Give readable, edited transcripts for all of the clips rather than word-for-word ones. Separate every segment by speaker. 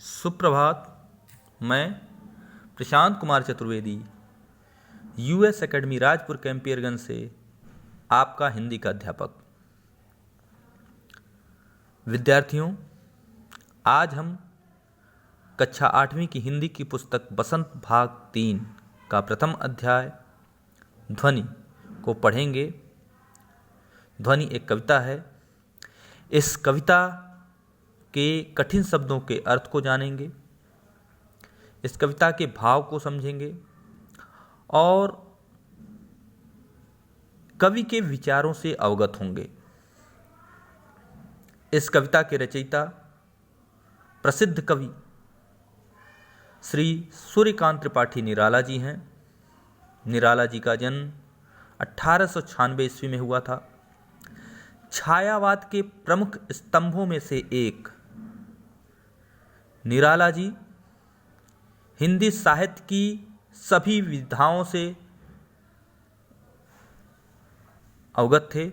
Speaker 1: सुप्रभात। मैं Prashant Kumar Chaturvedi US academy Rajpur Campierganj से आपका हिंदी का अध्यापक। विद्यार्थियों, आज हम कक्षा 8वीं की हिंदी की पुस्तक बसंत भाग 3 का प्रथम अध्याय ध्वनि को पढ़ेंगे। ध्वनि एक कविता है। इस कविता के कठिन शब्दों के अर्थ को जानेंगे, इस कविता के भाव को समझेंगे और कवि के विचारों से अवगत होंगे। इस कविता के रचयिता प्रसिद्ध कवि श्री सूर्यकांत त्रिपाठी निराला जी हैं। निराला जी का जन्म 1896 ईस्वी में हुआ था। छायावाद के प्रमुख स्तंभों में से एक निराला जी हिंदी साहित्य की सभी विधाओं से अवगत थे।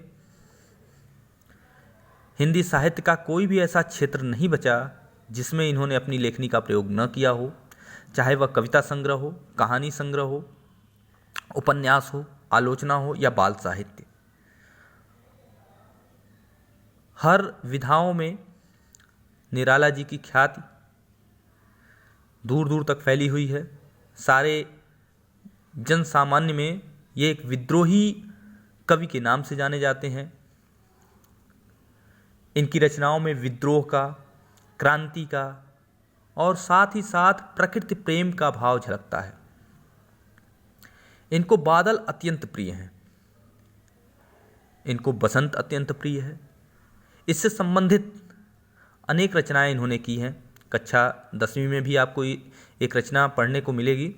Speaker 1: हिंदी साहित्य का कोई भी ऐसा क्षेत्र नहीं बचा जिसमें इन्होंने अपनी लेखनी का प्रयोग न किया हो, चाहे वह कविता संग्रह हो, कहानी संग्रह हो, उपन्यास हो, आलोचना हो या बाल साहित्य। हर विधाओं में निराला जी की ख्याति दूर दूर तक फैली हुई है। सारे जन सामान्य में ये एक विद्रोही कवि के नाम से जाने जाते हैं। इनकी रचनाओं में विद्रोह का, क्रांति का और साथ ही साथ प्रकृति प्रेम का भाव झलकता है। इनको बादल अत्यंत प्रिय हैं, इनको बसंत अत्यंत प्रिय है। इससे संबंधित अनेक रचनाएं इन्होंने की हैं। कक्षा 10वीं में भी आपको एक रचना पढ़ने को मिलेगी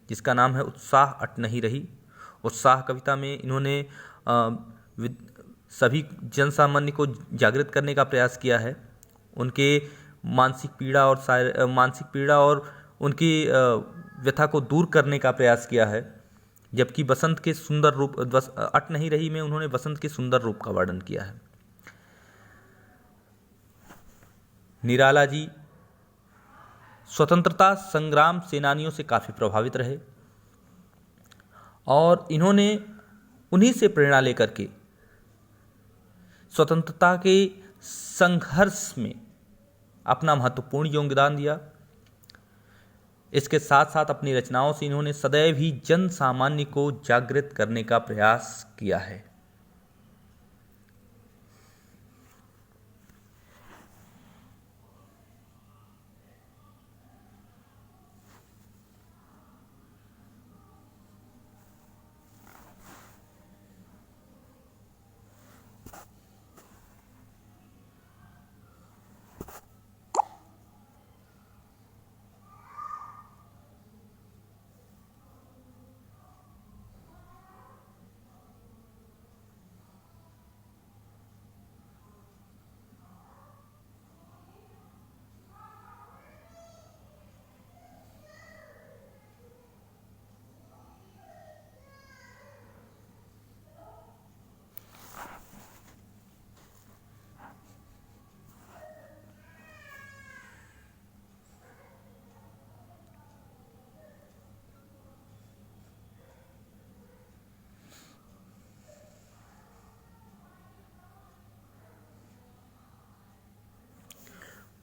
Speaker 1: जिसका नाम है उत्साह अट नहीं रही। उत्साह कविता में इन्होंने सभी जन सामान्य को जागृत करने का प्रयास किया है। उनके मानसिक पीड़ा और उनकी व्यथा को दूर करने का प्रयास किया है। जबकि बसंत के सुंदर रूप अट नहीं रही में उन्होंने बसंत के सुंदर रूप का वर्णन किया है। निराला जी स्वतंत्रता संग्राम सेनानियों से काफ़ी प्रभावित रहे और इन्होंने उन्हीं से प्रेरणा लेकर के स्वतंत्रता के संघर्ष में अपना महत्वपूर्ण योगदान दिया। इसके साथ साथ अपनी रचनाओं से इन्होंने सदैव ही जन सामान्य को जागृत करने का प्रयास किया है।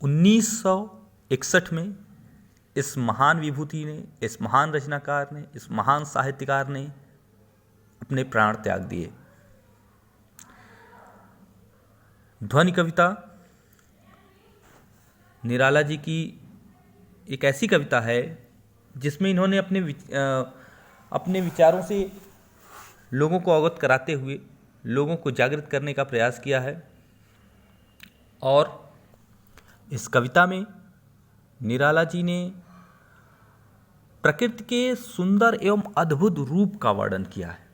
Speaker 1: उन्नीस 1961 में इस महान विभूति ने, इस महान रचनाकार ने, इस महान साहित्यकार ने अपने प्राण त्याग दिए। ध्वनि कविता निराला जी की एक ऐसी कविता है जिसमें इन्होंने अपने विचारों से लोगों को अवगत कराते हुए लोगों को जागृत करने का प्रयास किया है। और इस कविता में निराला जी ने प्रकृति के सुंदर एवं अद्भुत रूप का वर्णन किया है।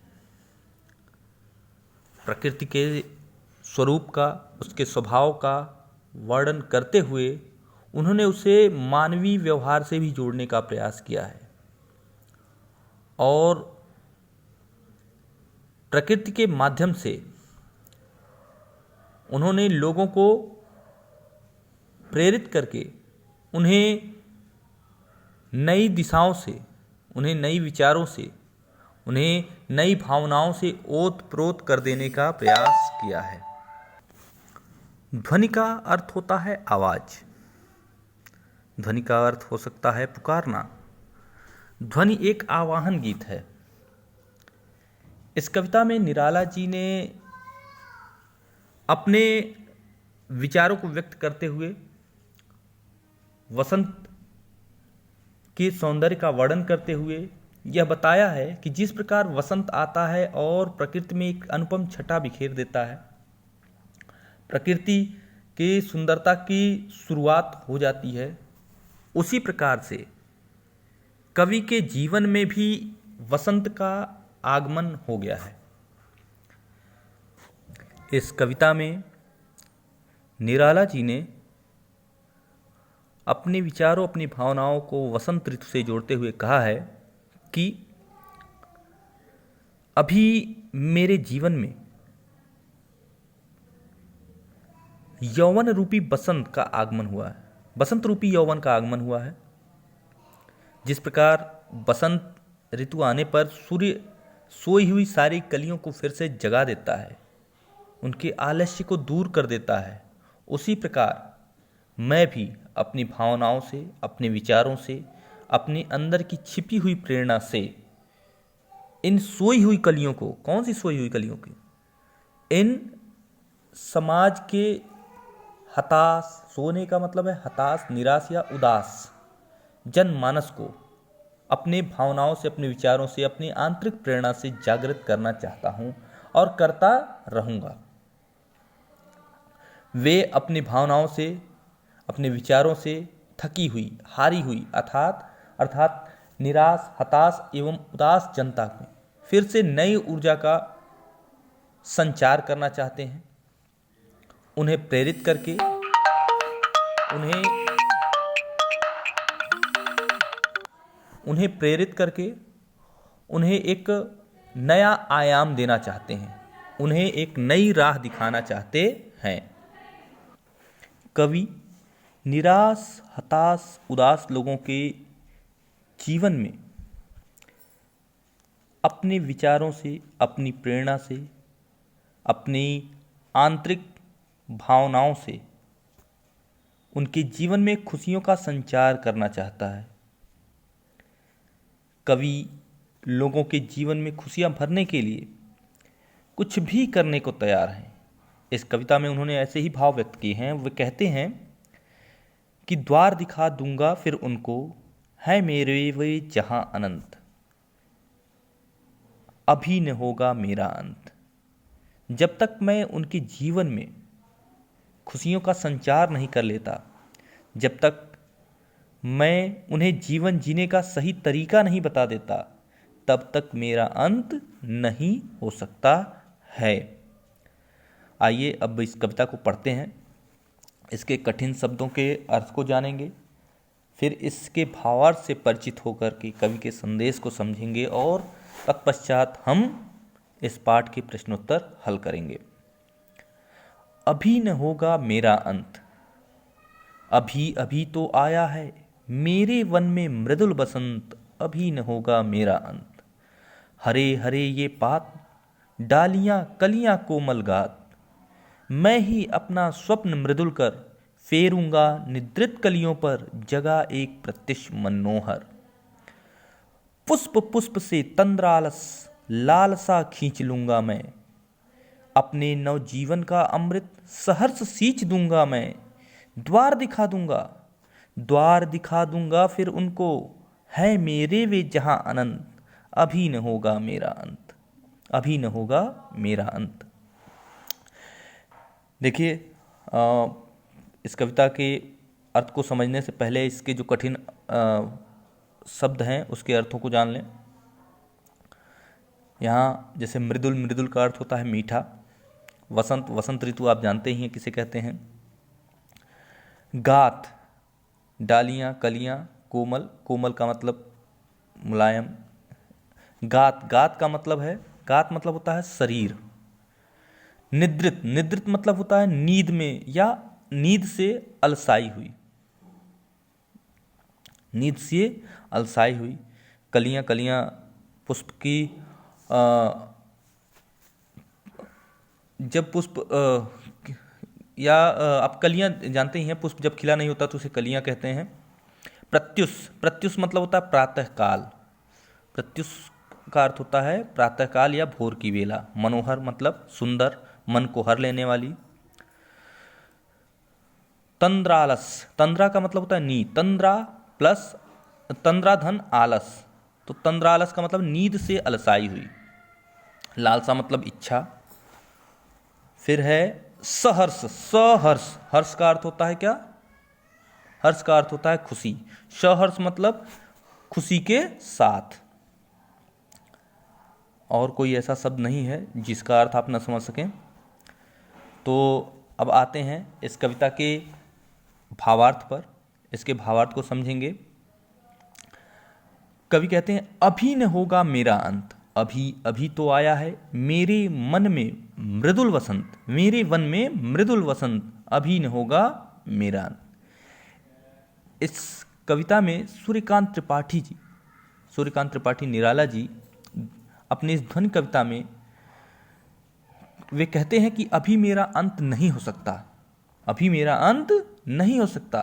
Speaker 1: प्रकृति के स्वरूप का, उसके स्वभाव का वर्णन करते हुए उन्होंने उसे मानवीय व्यवहार से भी जोड़ने का प्रयास किया है और प्रकृति के माध्यम से उन्होंने लोगों को प्रेरित करके उन्हें नई दिशाओं से, उन्हें नई विचारों से, उन्हें नई भावनाओं से ओत-प्रोत कर देने का प्रयास किया है। ध्वनि का अर्थ होता है आवाज। ध्वनि का अर्थ हो सकता है पुकारना। ध्वनि एक आवाहन गीत है। इस कविता में निराला जी ने अपने विचारों को व्यक्त करते हुए वसंत के सौंदर्य का वर्णन करते हुए यह बताया है कि जिस प्रकार वसंत आता है और प्रकृति में एक अनुपम छटा बिखेर देता है, प्रकृति की सुंदरता की शुरुआत हो जाती है, उसी प्रकार से कवि के जीवन में भी वसंत का आगमन हो गया है। इस कविता में निराला जी ने अपने विचारों, अपनी भावनाओं को वसंत ऋतु से जोड़ते हुए कहा है कि अभी मेरे जीवन में यौवन रूपी बसंत का आगमन हुआ है, बसंत रूपी यौवन का आगमन हुआ है। जिस प्रकार बसंत ऋतु आने पर सूर्य सोई हुई सारी कलियों को फिर से जगा देता है, उनके आलस्य को दूर कर देता है, उसी प्रकार मैं भी अपनी भावनाओं से, अपने विचारों से, अपने अंदर की छिपी हुई प्रेरणा से इन सोई हुई कलियों को, कौन सी सोई हुई कलियों की, इन समाज के हताश, सोने का मतलब है हताश, निराश या उदास जनमानस को अपने भावनाओं से, अपने विचारों से, अपनी आंतरिक प्रेरणा से जागृत करना चाहता हूं और करता रहूंगा। वे अपनी भावनाओं से, अपने विचारों से थकी हुई, हारी हुई अर्थात निराश, हताश एवं उदास जनता में फिर से नई ऊर्जा का संचार करना चाहते हैं। उन्हें प्रेरित करके, उन्हें एक नया आयाम देना चाहते हैं, उन्हें एक नई राह दिखाना चाहते हैं। कवि निराश, हताश, उदास लोगों के जीवन में अपने विचारों से, अपनी प्रेरणा से, अपनी आंतरिक भावनाओं से उनके जीवन में खुशियों का संचार करना चाहता है। कवि लोगों के जीवन में खुशियां भरने के लिए कुछ भी करने को तैयार हैं। इस कविता में उन्होंने ऐसे ही भाव व्यक्त किए हैं। वे कहते हैं कि द्वार दिखा दूंगा फिर उनको, है मेरे वे जहां अनंत, अभी न होगा मेरा अंत। जब तक मैं उनके जीवन में खुशियों का संचार नहीं कर लेता, जब तक मैं उन्हें जीवन जीने का सही तरीका नहीं बता देता, तब तक मेरा अंत नहीं हो सकता है। आइए अब इस कविता को पढ़ते हैं, इसके कठिन शब्दों के अर्थ को जानेंगे, फिर इसके भावार्थ से परिचित होकर के कवि के संदेश को समझेंगे और तत्पश्चात हम इस पाठ के प्रश्नोत्तर हल करेंगे। अभी न होगा मेरा अंत, अभी अभी तो आया है मेरे वन में मृदुल बसंत, अभी न होगा मेरा अंत। हरे हरे ये पात, डालियां कलियां कोमल गात, मैं ही अपना स्वप्न मृदुल कर फेरूंगा निद्रित कलियों पर जगा एक प्रत्युष मनोहर। पुष्प पुष्प से तंद्रालस लालसा खींच लूंगा मैं, अपने नवजीवन का अमृत सहर्ष सींच दूंगा मैं। द्वार दिखा दूंगा फिर उनको, है मेरे वे जहां अनंत, अभी न होगा मेरा अंत, अभी न होगा मेरा अंत। देखिए, इस कविता के अर्थ को समझने से पहले इसके जो कठिन शब्द हैं उसके अर्थों को जान लें। यहाँ जैसे मृदुल, मृदुल का अर्थ होता है मीठा। वसंत, वसंत ऋतु आप जानते ही हैं किसे कहते हैं। गात, डालियाँ कलियाँ, कोमल, कोमल का मतलब मुलायम। गात, गात का मतलब है, गात मतलब होता है शरीर। निद्रित, निद्रित मतलब होता है नींद में या नींद से अलसाई हुई। नींद से अलसाई हुई, कलियां कलियां पुष्प की जब पुष्प आप कलियां जानते ही हैं, पुष्प जब खिला नहीं होता तो उसे कलियां कहते हैं। प्रत्युष, प्रत्युष मतलब होता है प्रातः काल। प्रत्युष का अर्थ होता है प्रातः काल या भोर की बेला। मनोहर मतलब सुंदर, मन को हर लेने वाली। तंद्रालस, तंद्रा का मतलब होता है नींद, तंद्रा प्लस तंद्रा धन आलस, तो तंद्रालस का मतलब नींद से अलसाई हुई। लालसा मतलब इच्छा। फिर है सहर्ष, सहर्ष, हर्ष का अर्थ होता है क्या? हर्ष का अर्थ होता है खुशी। सहर्ष मतलब खुशी के साथ। और कोई ऐसा शब्द नहीं है जिसका अर्थ आप न समझ सकें। तो अब आते हैं इस कविता के भावार्थ पर। इसके भावार्थ को समझेंगे। कवि कहते हैं अभी न होगा मेरा अंत, अभी अभी तो आया है मेरे मन में मृदुल वसंत, मेरे वन में मृदुल वसंत, अभी न होगा मेरा अंत। इस कविता में सूर्यकांत त्रिपाठी जी, सूर्यकांत त्रिपाठी निराला जी अपनी इस ध्वनि कविता में वे कहते हैं कि अभी मेरा अंत नहीं हो सकता, अभी मेरा अंत नहीं हो सकता।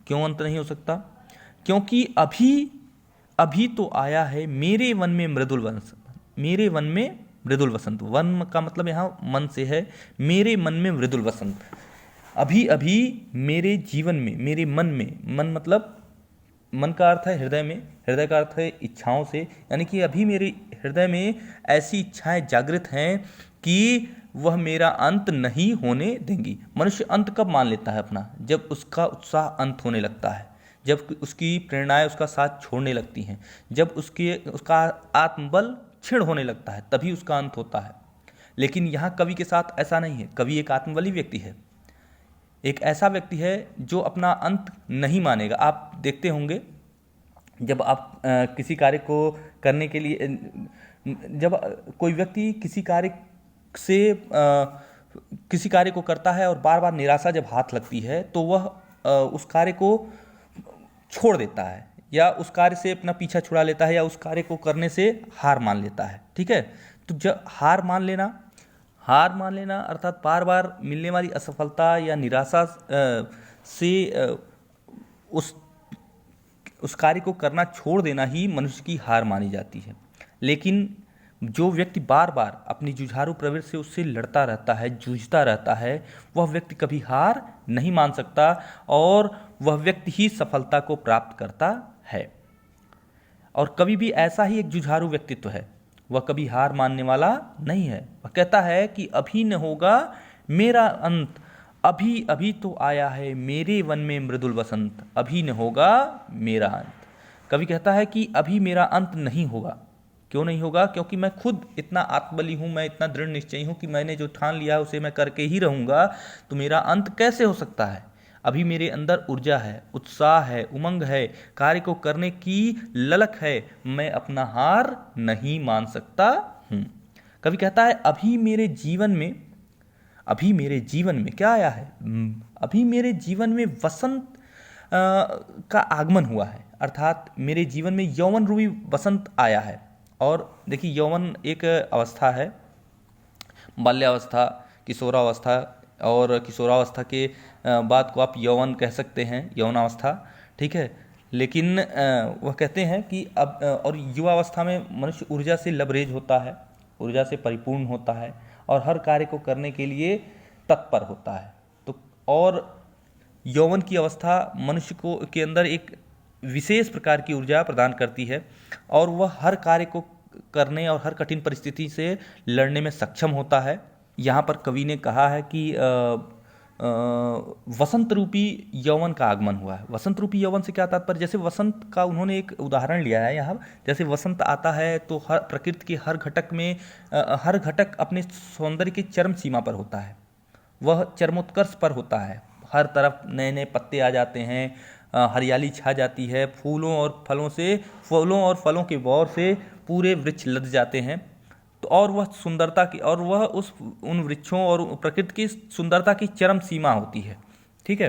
Speaker 1: क्यों अंत नहीं हो सकता? क्योंकि अभी अभी तो आया है मेरे वन में मृदुल वसंत, मेरे वन में मृदुल वसंत। वन का मतलब यहाँ मन से है, मेरे मन में मृदुल वसंत। अभी अभी मेरे जीवन में, मेरे मन में, मन मतलब मन का अर्थ है हृदय में, हृदय का अर्थ है इच्छाओं से, यानी कि अभी मेरे हृदय में ऐसी इच्छाएं जागृत हैं कि वह मेरा अंत नहीं होने देंगी। मनुष्य अंत कब मान लेता है अपना? जब उसका उत्साह अंत होने लगता है, जब उसकी प्रेरणाएं उसका साथ छोड़ने लगती हैं, जब उसका आत्मबल क्षीण होने लगता है, तभी उसका अंत होता है। लेकिन यहाँ कवि के साथ ऐसा नहीं है। कवि एक आत्मबली व्यक्ति है, एक ऐसा व्यक्ति है जो अपना अंत नहीं मानेगा। आप देखते होंगे जब आप किसी कार्य को करने के लिए, जब कोई व्यक्ति किसी कार्य से किसी कार्य को करता है और बार बार निराशा जब हाथ लगती है तो वह उस कार्य को छोड़ देता है, या उस कार्य से अपना पीछा छुड़ा लेता है, या उस कार्य को करने से हार मान लेता है। ठीक है, तो जब हार मान लेना अर्थात बार बार मिलने वाली असफलता या निराशा से उस कार्य को करना छोड़ देना ही मनुष्य की हार मानी जाती है। लेकिन जो व्यक्ति बार बार अपनी जुझारू प्रवृत्ति से उससे लड़ता रहता है, जूझता रहता है, वह व्यक्ति कभी हार नहीं मान सकता और वह व्यक्ति ही सफलता को प्राप्त करता है। और कभी भी ऐसा ही एक जुझारू व्यक्तित्व है, वह कभी हार मानने वाला नहीं है। वह कहता है कि अभी न होगा मेरा अंत, अभी अभी तो आया है मेरे वन में मृदुल वसंत, अभी न होगा मेरा अंत। कवि कहता है कि अभी मेरा अंत नहीं होगा। क्यों नहीं होगा? क्योंकि मैं खुद इतना आत्मबली हूँ, मैं इतना दृढ़ निश्चयी हूँ कि मैंने जो ठान लिया है उसे मैं करके ही रहूँगा। तो मेरा अंत कैसे हो सकता है? अभी मेरे अंदर ऊर्जा है, उत्साह है, उमंग है, कार्य को करने की ललक है, मैं अपना हार नहीं मान सकता हूँ। कवि कहता है अभी मेरे जीवन में क्या आया है? अभी मेरे जीवन में वसंत का आगमन हुआ है, अर्थात मेरे जीवन में यौवन रूपी वसंत आया है। और देखिए, यौवन एक अवस्था है, बाल्यावस्था, किशोरावस्था, और किशोरावस्था के बाद को आप यौवन कह सकते हैं, यौनावस्था। ठीक है, लेकिन वह कहते हैं कि अब और युवावस्था में मनुष्य ऊर्जा से लबरेज होता है, ऊर्जा से परिपूर्ण होता है और हर कार्य को करने के लिए तत्पर होता है। तो और यौवन की अवस्था मनुष्य को के अंदर एक विशेष प्रकार की ऊर्जा प्रदान करती है और वह हर कार्य को करने और हर कठिन परिस्थिति से लड़ने में सक्षम होता है। यहाँ पर कवि ने कहा है कि वसंत रूपी यौवन का आगमन हुआ है। वसंत रूपी यौवन से क्या तात्पर्य? जैसे वसंत का उन्होंने एक उदाहरण लिया है यहाँ। जैसे वसंत आता है तो हर प्रकृति के हर घटक में हर घटक अपने सौंदर्य की चरम सीमा पर होता है, वह चरमोत्कर्ष पर होता है। हर तरफ नए नए पत्ते आ जाते हैं, हरियाली छा जाती है, फूलों और फलों के बौर से पूरे वृक्ष लद जाते हैं। तो और वह सुंदरता की और वह उन वृक्षों और प्रकृति की सुंदरता की चरम सीमा होती है। ठीक है,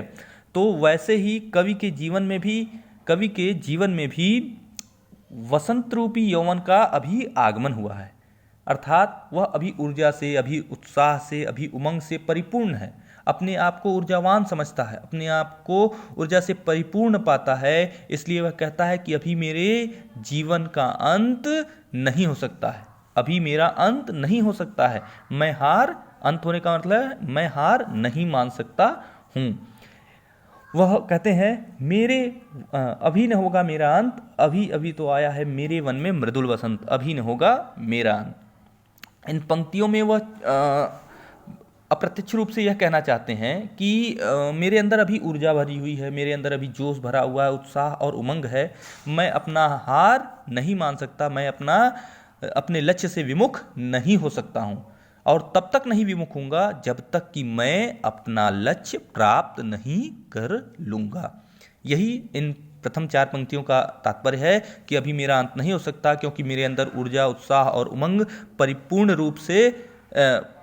Speaker 1: तो वैसे ही कवि के जीवन में भी कवि के जीवन में भी वसंत रूपी यौवन का अभी आगमन हुआ है, अर्थात वह अभी ऊर्जा से, अभी उत्साह से, अभी उमंग से परिपूर्ण है, अपने आप को ऊर्जावान समझता है, अपने आप को ऊर्जा से परिपूर्ण पाता है। इसलिए वह कहता है कि अभी मेरे जीवन का अंत नहीं हो सकता है, अभी मेरा अंत नहीं हो सकता है, मैं हार, अंत होने का मतलब है मैं हार नहीं मान सकता हूँ। वह कहते हैं मेरे अभी न होगा मेरा अंत, अभी अभी तो आया है मेरे वन में मृदुल वसंत, अभी न होगा मेरा अंत। इन पंक्तियों में वह अप्रत्यक्ष रूप से यह कहना चाहते हैं कि मेरे अंदर अभी ऊर्जा भरी हुई है, मेरे अंदर अभी जोश भरा हुआ है, उत्साह और उमंग है, मैं अपना हार नहीं मान सकता, मैं अपने लक्ष्य से विमुख नहीं हो सकता हूँ, और तब तक नहीं विमुख होऊंगा जब तक कि मैं अपना लक्ष्य प्राप्त नहीं कर लूँगा। यही इन प्रथम 4 पंक्तियों का तात्पर्य है कि अभी मेरा अंत नहीं हो सकता, क्योंकि मेरे अंदर ऊर्जा, उत्साह और उमंग परिपूर्ण रूप से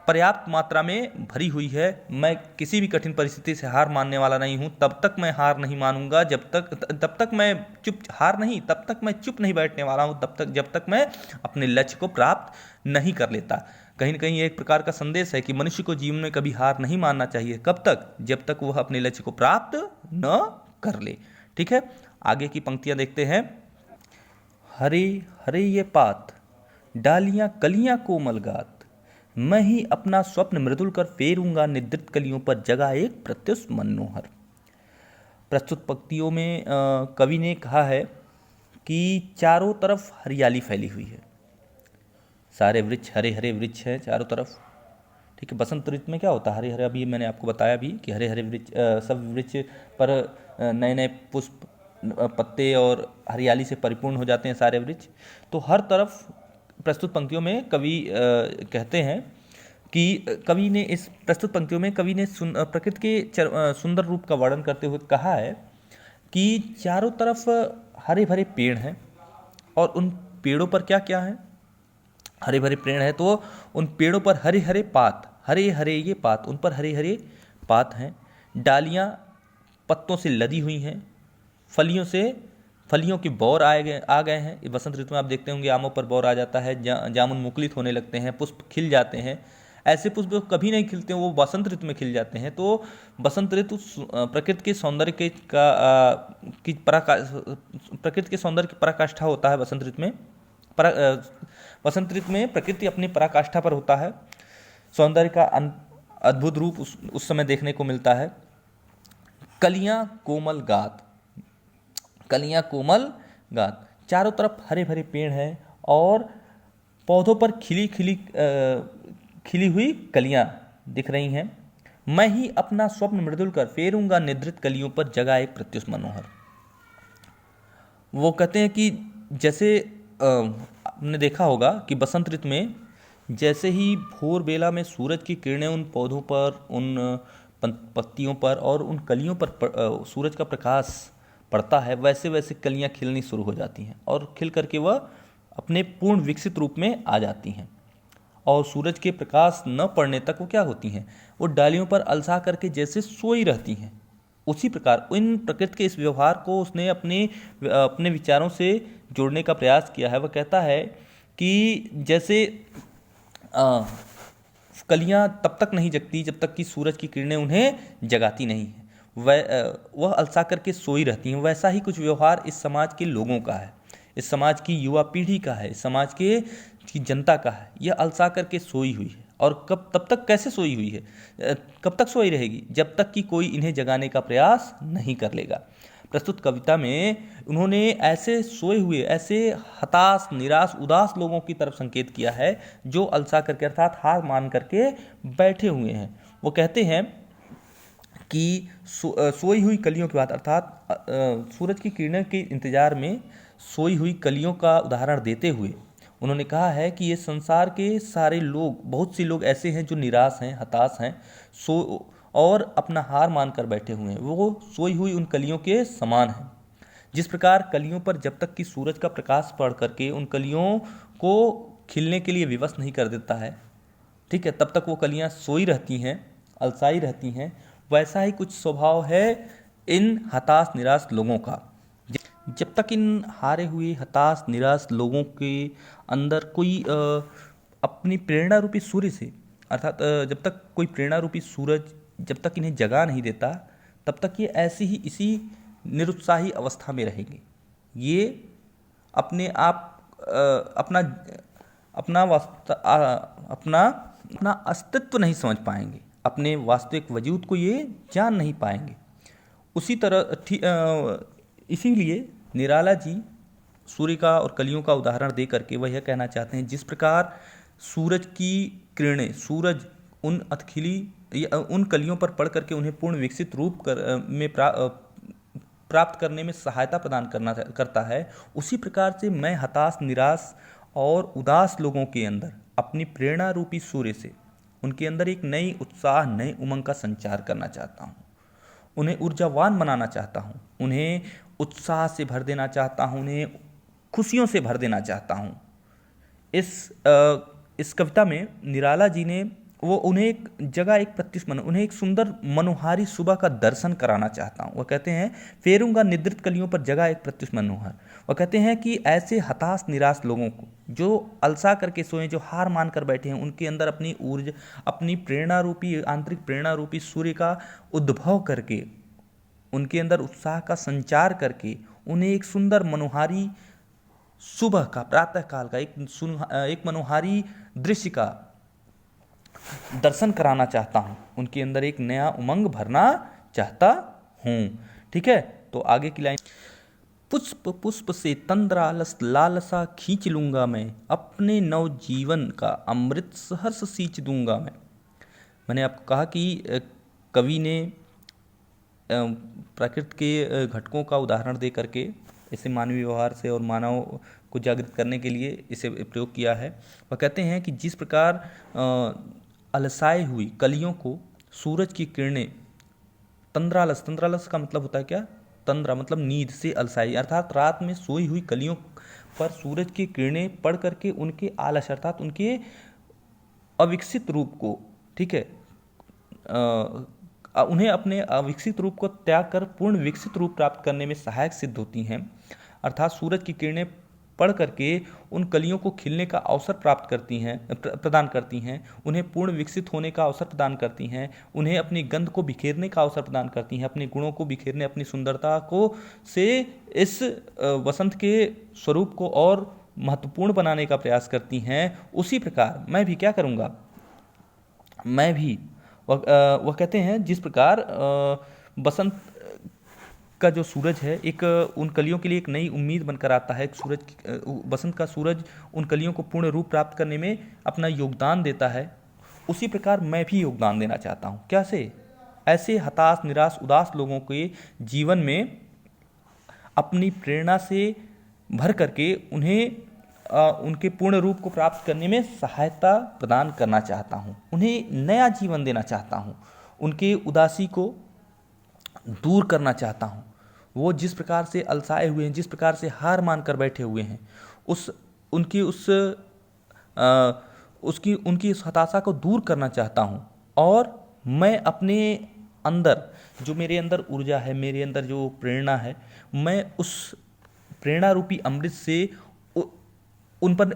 Speaker 1: पर्याप्त मात्रा में भरी हुई है। मैं किसी भी कठिन परिस्थिति से हार मानने वाला नहीं हूँ, तब तक मैं हार नहीं मानूंगा, तब तक मैं तब तक मैं चुप नहीं बैठने वाला हूँ, जब तक मैं अपने लक्ष्य को प्राप्त नहीं कर लेता। कहीं न कहीं एक प्रकार का संदेश है कि मनुष्य को जीवन में कभी हार नहीं मानना चाहिए। कब तक? जब तक वह अपने लक्ष्य को प्राप्त न कर ले। ठीक है, आगे की पंक्तियां देखते हैं। हरे हरे ये पात, डालियां कलियां कोमल गात, मैं ही अपना स्वप्न मृदुल कर फेरूंगा निद्रित कलियों पर जगा एक प्रत्युष मनोहर। प्रस्तुत पंक्तियों में कवि ने कहा है कि चारों तरफ हरियाली फैली हुई है, सारे वृक्ष हरे हरे वृक्ष हैं चारों तरफ। ठीक है, बसंत ऋतु में क्या होता है? हरे हरे, अभी मैंने आपको बताया भी कि हरे हरे वृक्ष, सब वृक्ष पर नए नए पुष्प, पत्ते और हरियाली से परिपूर्ण हो जाते हैं सारे वृक्ष। तो हर तरफ प्रस्तुत पंक्तियों में कवि कहते हैं कि कवि ने इस प्रस्तुत पंक्तियों में कवि ने प्रकृति के सुंदर रूप का वर्णन करते हुए कहा है कि चारों तरफ हरे भरे पेड़ हैं, और उन पेड़ों पर क्या क्या है? हरे भरे पेड़ है तो उन पेड़ों पर हरे हरे पात, हरे हरे ये पात, उन पर हरे हरे पात हैं, डालियाँ पत्तों से लदी हुई हैं, फलियों के बौर आ गए हैं। बसंत ऋतु में आप देखते होंगे आमों पर बौर आ जाता है, जामुन मुकुलित होने लगते हैं, पुष्प खिल जाते हैं। ऐसे पुष्प कभी नहीं खिलते हैं, वो बसंत ऋतु में खिल जाते हैं। तो बसंत ऋतु प्रकृति के सौंदर्य प्रकृति के सौंदर्य की पराकाष्ठा होता है। बसंत ऋतु में प्रकृति अपनी पराकाष्ठा पर होता है, सौंदर्य का अद्भुत रूप उस समय देखने को मिलता है। कलियां कोमल गात, कलियां कोमल गात, चारों तरफ हरे भरे पेड़ हैं और पौधों पर खिली हुई कलियां दिख रही हैं। मैं ही अपना स्वप्न मृदुल कर फेरूंगा निद्रित कलियों पर जगा एक प्रत्युष मनोहर। वो कहते हैं कि जैसे आपने देखा होगा कि बसंत ऋतु में जैसे ही भोर बेला में सूरज की किरणें उन पौधों पर, उन पत्तियों पर और उन कलियों पर सूरज का प्रकाश पड़ता है, वैसे वैसे कलियां खिलनी शुरू हो जाती हैं और खिल करके वह अपने पूर्ण विकसित रूप में आ जाती हैं। और सूरज के प्रकाश न पड़ने तक वो क्या होती हैं? वो डालियों पर अलसा करके जैसे सोई रहती हैं। उसी प्रकार इन प्रकृति के इस व्यवहार को उसने अपने विचारों से जोड़ने का प्रयास किया है। वह कहता है कि जैसे कलियां तब तक नहीं जगती जब तक कि सूरज की किरणें उन्हें जगाती नहीं है, वह अलसा करके सोई रहती हैं। वैसा ही कुछ व्यवहार इस समाज के लोगों का है, इस समाज की युवा पीढ़ी का है, इस समाज की जनता का है। यह अलसा करके सोई हुई है, और तब तक कैसे सोई हुई है? कब तक सोई रहेगी? जब तक कि कोई इन्हें जगाने का प्रयास नहीं कर लेगा। प्रस्तुत कविता में उन्होंने ऐसे सोए हुए, ऐसे हताश, निराश, उदास लोगों की तरफ संकेत किया है जो अलसा करके अर्थात हार मान करके बैठे हुए हैं। वो कहते हैं कि सोई हुई कलियों की बात, अर्थात सूरज की किरणों के इंतजार में सोई हुई कलियों का उदाहरण देते हुए उन्होंने कहा है कि ये संसार के सारे लोग, बहुत से लोग ऐसे हैं जो निराश हैं, हताश हैं, और अपना हार मानकर बैठे हुए हैं। वो सोई हुई उन कलियों के समान हैं। जिस प्रकार कलियों पर जब तक कि सूरज का प्रकाश पड़ करके उन कलियों को खिलने के लिए विवश नहीं कर देता है, ठीक है, तब तक वो कलियां सोई रहती हैं, अलसाई रहती हैं। वैसा ही कुछ स्वभाव है इन हताश निराश लोगों का। जब तक इन हारे हुए हताश निराश लोगों के अंदर कोई अपनी प्रेरणा रूपी सूर्य से, अर्थात जब तक कोई प्रेरणा रूपी सूरज जब तक इन्हें जगा नहीं देता, तब तक ये ऐसी ही इसी निरुत्साही अवस्था में रहेंगे। ये अपने आप अपना अपना अपना अपना अस्तित्व नहीं समझ पाएंगे, अपने वास्तविक वजूद को ये जान नहीं पाएंगे। उसी तरह इसीलिए निराला जी सूर्य का और कलियों का उदाहरण दे करके वह यह कहना चाहते हैं, जिस प्रकार सूरज की किरणें, सूरज उन अतखिली या उन कलियों पर पड़ करके उन्हें पूर्ण विकसित रूप में प्राप्त करने में सहायता प्रदान करता है, उसी प्रकार से मैं हताश निराश और उदास लोगों के अंदर अपनी प्रेरणा रूपी सूर्य से उनके अंदर एक नई उत्साह, नई उमंग का संचार करना चाहता हूँ। उन्हें ऊर्जावान बनाना चाहता हूँ, उन्हें उत्साह से भर देना चाहता हूँ, उन्हें खुशियों से भर देना चाहता हूँ। इस कविता में निराला जी ने उन्हें एक जगह, एक प्रत्युष उन्हें एक सुंदर मनोहारी सुबह का दर्शन कराना चाहता हूँ। वह कहते हैं, फेरूंगा निद्रित कलियों पर जगह एक प्रत्युष मनोहर। वह कहते हैं कि ऐसे हताश निराश लोगों को जो अलसा करके सोए, जो हार मान कर बैठे हैं, उनके अंदर अपनी ऊर्जा, अपनी प्रेरणा रूपी, आंतरिक प्रेरणा रूपी सूर्य का उद्भव करके, उनके अंदर उत्साह का संचार करके उन्हें एक सुंदर मनोहारी सुबह का, प्रातः काल का एक मनोहारी दृश्य का दर्शन कराना चाहता हूँ। उनके अंदर एक नया उमंग भरना चाहता हूँ। ठीक है, तो आगे की लाइन, पुष्प पुष्प से तंद्रालस लालसा खींच लूंगा मैं, अपने नव जीवन का अमृत सहर्ष सींच दूंगा मैं। मैंने आपको कहा कि कवि ने प्रकृति के घटकों का उदाहरण दे करके इसे मानवीय व्यवहार से और मानव को जागृत करने के लिए इसे प्रयोग किया है। वह कहते हैं कि जिस प्रकार अलसाई हुई कलियों को सूरज की किरणें तंद्रालस, तंद्रालस का मतलब होता है क्या, तंद्रा मतलब नींद से अलसाई, अर्थात रात में सोई हुई कलियों पर सूरज की किरणें पड़ करके उनके आलस, अर्थात उनके अविकसित रूप को, ठीक है, उन्हें अपने अविकसित रूप को त्याग कर पूर्ण विकसित रूप प्राप्त करने में सहायक सिद्ध होती हैं। अर्थात सूरज की किरणें पढ़ करके उन कलियों को खिलने का अवसर प्राप्त करती हैं, प्रदान करती हैं, उन्हें पूर्ण विकसित होने का अवसर प्रदान करती हैं, उन्हें अपनी गंध को बिखेरने का अवसर प्रदान करती हैं, अपने गुणों को बिखेरने, अपनी सुंदरता को से इस वसंत के स्वरूप को और महत्वपूर्ण बनाने का प्रयास करती हैं। उसी प्रकार मैं भी क्या करूँगा, मैं भी वह कहते हैं जिस प्रकार बसंत का जो सूरज है एक उन कलियों के लिए एक नई उम्मीद बनकर आता है, बसंत का सूरज उन कलियों को पूर्ण रूप प्राप्त करने में अपना योगदान देता है, उसी प्रकार मैं भी योगदान देना चाहता हूँ। कैसे? ऐसे हताश निराश उदास लोगों के जीवन में अपनी प्रेरणा से भर करके उन्हें उनके पूर्ण रूप को प्राप्त करने में सहायता प्रदान करना चाहता हूँ, उन्हें नया जीवन देना चाहता हूँ, उनके उदासी को दूर करना चाहता हूँ। वो जिस प्रकार से अलसाए हुए हैं, जिस प्रकार से हार मान कर बैठे हुए हैं, उनकी उस हताशा को दूर करना चाहता हूँ। और मैं अपने अंदर जो मेरे अंदर ऊर्जा है, मेरे अंदर जो प्रेरणा है, मैं उस प्रेरणा रूपी अमृत से उन पर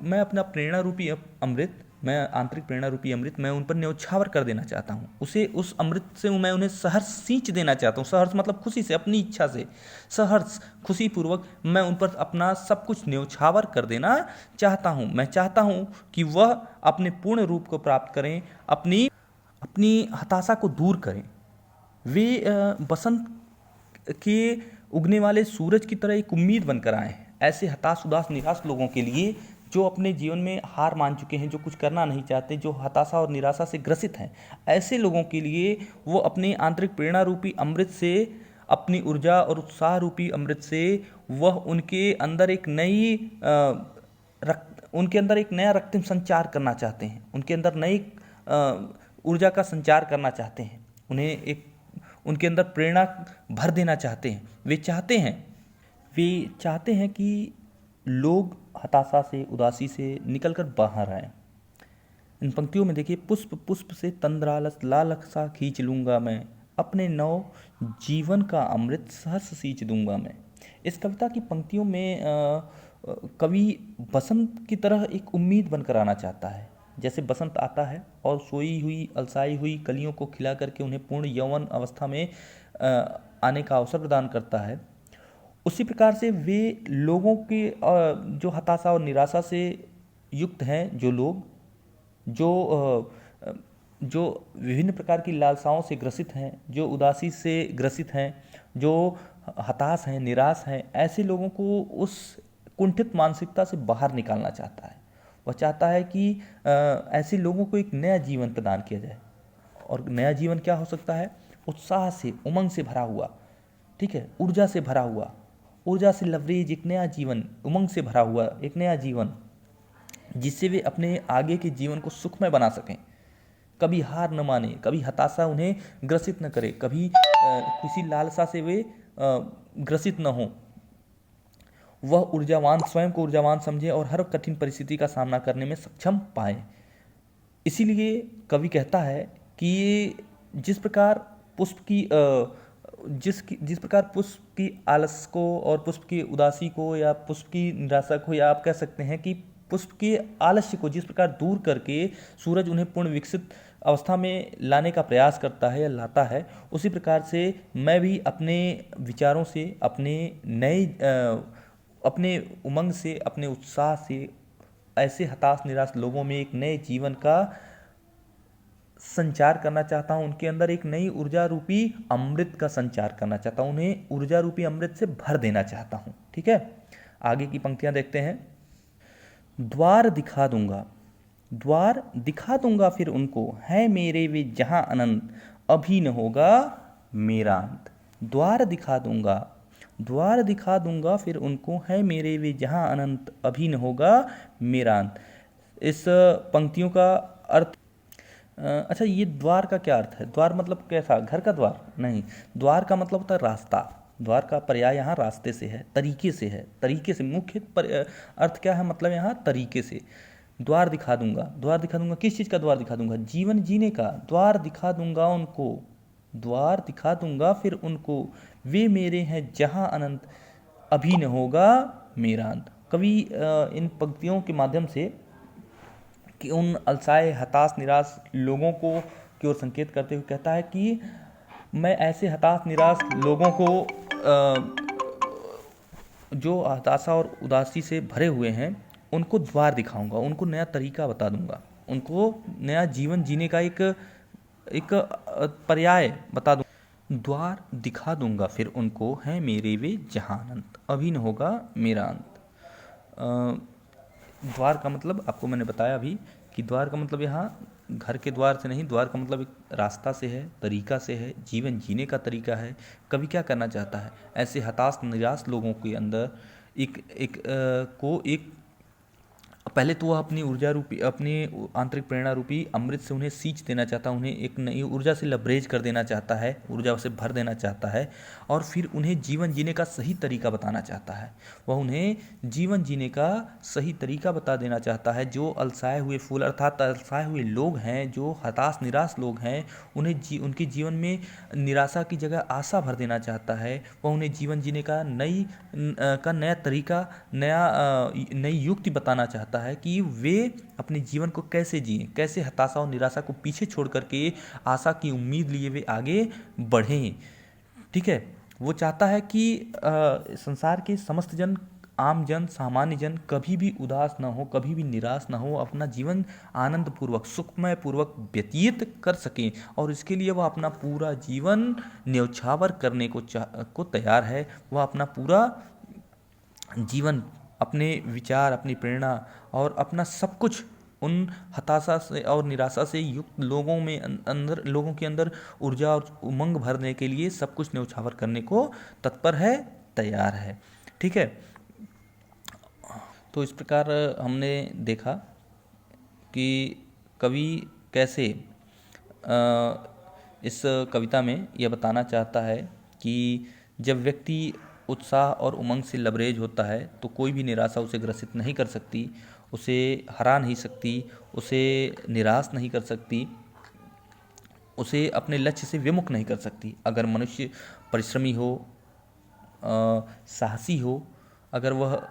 Speaker 1: मैं अपना प्रेरणा रूपी अमृत, मैं आंतरिक प्रेरणा रूपी अमृत मैं उन पर न्यौछावर कर देना चाहता हूँ। उस अमृत से मैं उन्हें सहर्ष सींच देना चाहता हूँ। सहर्ष मतलब खुशी से, अपनी इच्छा से, सहर्ष खुशी पूर्वक मैं उन पर अपना सब कुछ न्यौछावर कर देना चाहता हूँ। मैं चाहता हूँ कि वह अपने पूर्ण रूप को प्राप्त करें, अपनी हताशा को दूर करें। वे बसंत के उगने वाले सूरज की तरह एक उम्मीद बनकर आए हैं ऐसे हताश उदास निराश लोगों के लिए, जो अपने जीवन में हार मान चुके हैं, जो कुछ करना नहीं चाहते, जो हताशा और निराशा से ग्रसित हैं। ऐसे लोगों के लिए वो अपने आंतरिक प्रेरणा रूपी अमृत से, अपनी ऊर्जा और उत्साह रूपी अमृत से वह उनके अंदर एक नया रक्तिम संचार करना चाहते हैं, उनके अंदर नई ऊर्जा का संचार करना चाहते हैं, उनके अंदर प्रेरणा भर देना चाहते हैं। वे चाहते हैं कि लोग हताशा से, उदासी से निकलकर बाहर आए। इन पंक्तियों में देखिए, पुष्प पुष्प से तंद्रालस लालसा खींच लूंगा मैं, अपने नव जीवन का अमृत सहर्ष सींच दूंगा मैं। इस कविता की पंक्तियों में कवि बसंत की तरह एक उम्मीद बनकर आना चाहता है। जैसे बसंत आता है और सोई हुई अलसाई हुई कलियों को खिला करके उन्हें पूर्ण यौवन अवस्था में आने का अवसर प्रदान करता है, उसी प्रकार से वे लोगों के जो हताशा और निराशा से युक्त हैं, जो लोग जो जो विभिन्न प्रकार की लालसाओं से ग्रसित हैं, जो उदासी से ग्रसित हैं, जो हताश हैं, निराश हैं, ऐसे लोगों को उस कुंठित मानसिकता से बाहर निकालना चाहता है। वह चाहता है कि ऐसे लोगों को एक नया जीवन प्रदान किया जाए। और नया जीवन क्या हो सकता है? उत्साह से, उमंग से भरा हुआ, ठीक है, ऊर्जा से भरा हुआ, ऊर्जा से लवरेज एक नया जीवन, उमंग से भरा हुआ एक नया जीवन, जिससे वे अपने आगे के जीवन को सुखमय बना सकें। कभी हार न माने, कभी हताशा उन्हें ग्रसित न करे, कभी किसी लालसा से वे ग्रसित न हो। वह ऊर्जावान, स्वयं को ऊर्जावान समझे और हर कठिन परिस्थिति का सामना करने में सक्षम पाए। इसीलिए कवि कहता है कि जिस प्रकार पुष्प की जिस प्रकार पुष्प की आलस को और पुष्प की उदासी को या पुष्प की निराशा को, या आप कह सकते हैं कि पुष्प के आलस्य को जिस प्रकार दूर करके सूरज उन्हें पूर्ण विकसित अवस्था में लाने का प्रयास करता है या लाता है, उसी प्रकार से मैं भी अपने विचारों से, अपने उमंग से, अपने उत्साह से ऐसे हताश निराश लोगों में एक नए जीवन का संचार करना चाहता हूँ। उनके अंदर एक नई ऊर्जा रूपी अमृत का संचार करना चाहता हूँ, उन्हें ऊर्जा रूपी अमृत से भर देना चाहता हूँ। ठीक है, आगे की पंक्तियां देखते हैं। द्वार दिखा दूंगा, द्वार दिखा दूंगा फिर उनको, है मेरे वे जहां अनंत, अभी न होगा मेरा अंत। द्वार दिखा दूंगा, द्वार दिखा दूंगा फिर उनको, है मेरे वे जहां अनंत, अभी न होगा मेरा अंत। इस पंक्तियों का अर्थ, अच्छा, ये द्वार का क्या अर्थ है? द्वार मतलब कैसा? घर का द्वार नहीं, द्वार का मतलब होता है रास्ता। द्वार का पर्याय यहाँ रास्ते से है, तरीके से है, तरीके से। मुख्य अर्थ क्या है? मतलब यहाँ तरीके से। द्वार दिखा दूंगा, द्वार दिखा दूंगा, किस चीज़ का द्वार दिखा दूंगा? जीवन जीने का द्वार दिखा दूंगा उनको, द्वार दिखा दूंगा फिर उनको, वे मेरे हैं जहां अनंत, अभी न होगा मेरा अंत। कवि इन पंक्तियों के माध्यम से कि उन अलसाए, हताश, निराश लोगों को की ओर संकेत करते हुए कहता है कि मैं ऐसे हताश, निराश लोगों को जो हताशा और उदासी से भरे हुए हैं, उनको द्वार दिखाऊंगा, उनको नया तरीका बता दूंगा, उनको नया जीवन जीने का एक पर्याय बता दूंगा। द्वार दिखा दूंगा फिर उनको, है मेरे वे जहां अनंत, अभी न होगा मेरा अंत। द्वार का मतलब आपको मैंने बताया अभी कि द्वार का मतलब यहाँ घर के द्वार से नहीं, द्वार का मतलब एक रास्ता से है, तरीका से है, जीवन जीने का तरीका है। कवि क्या करना चाहता है? ऐसे हताश, निराश लोगों के अंदर एक पहले तो वह अपनी ऊर्जा रूपी, अपनी आंतरिक प्रेरणा रूपी अमृत से उन्हें सींच देना चाहता है, उन्हें एक नई ऊर्जा से लबरेज कर देना चाहता है, ऊर्जा से भर देना चाहता है, और फिर उन्हें जीवन जीने का सही तरीका बताना चाहता है। वह उन्हें जीवन जीने का सही तरीका बता देना चाहता है। जो अलसाए हुए फूल अर्थात अलसाए हुए लोग हैं, जो हताश निराश लोग हैं, उन्हें उनके जीवन में निराशा की जगह आशा भर देना चाहता है। वह उन्हें जीवन जीने का नया तरीका, नई युक्ति बताना चाहता है कि वे अपने जीवन को कैसे जिएं, कैसे हताशा और निराशा को पीछे छोड़ करके आशा की उम्मीद लिए वे आगे बढ़ें। ठीक है, वो चाहता है कि संसार के समस्त जन, आम जन, सामान्य जन कभी भी उदास ना हो, कभी भी निराश ना हो, अपना जीवन आनंद पूर्वक, सुखमय पूर्वक व्यतीत कर सकें। और इसके लिए वह अपना पूरा जीवन न्यौछावर करने को तैयार है। वह अपना पूरा जीवन, अपने विचार, अपनी प्रेरणा और अपना सब कुछ उन हताशा से और निराशा से युक्त लोगों के अंदर ऊर्जा और उमंग भरने के लिए सब कुछ न्यौछावर करने को तत्पर है, तैयार है। ठीक है, तो इस प्रकार हमने देखा कि कवि कैसे इस कविता में यह बताना चाहता है कि जब व्यक्ति उत्साह और उमंग से लबरेज होता है तो कोई भी निराशा उसे ग्रसित नहीं कर सकती, उसे हरा नहीं सकती, उसे निराश नहीं कर सकती, उसे अपने लक्ष्य से विमुख नहीं कर सकती। अगर मनुष्य परिश्रमी हो, साहसी हो, अगर वह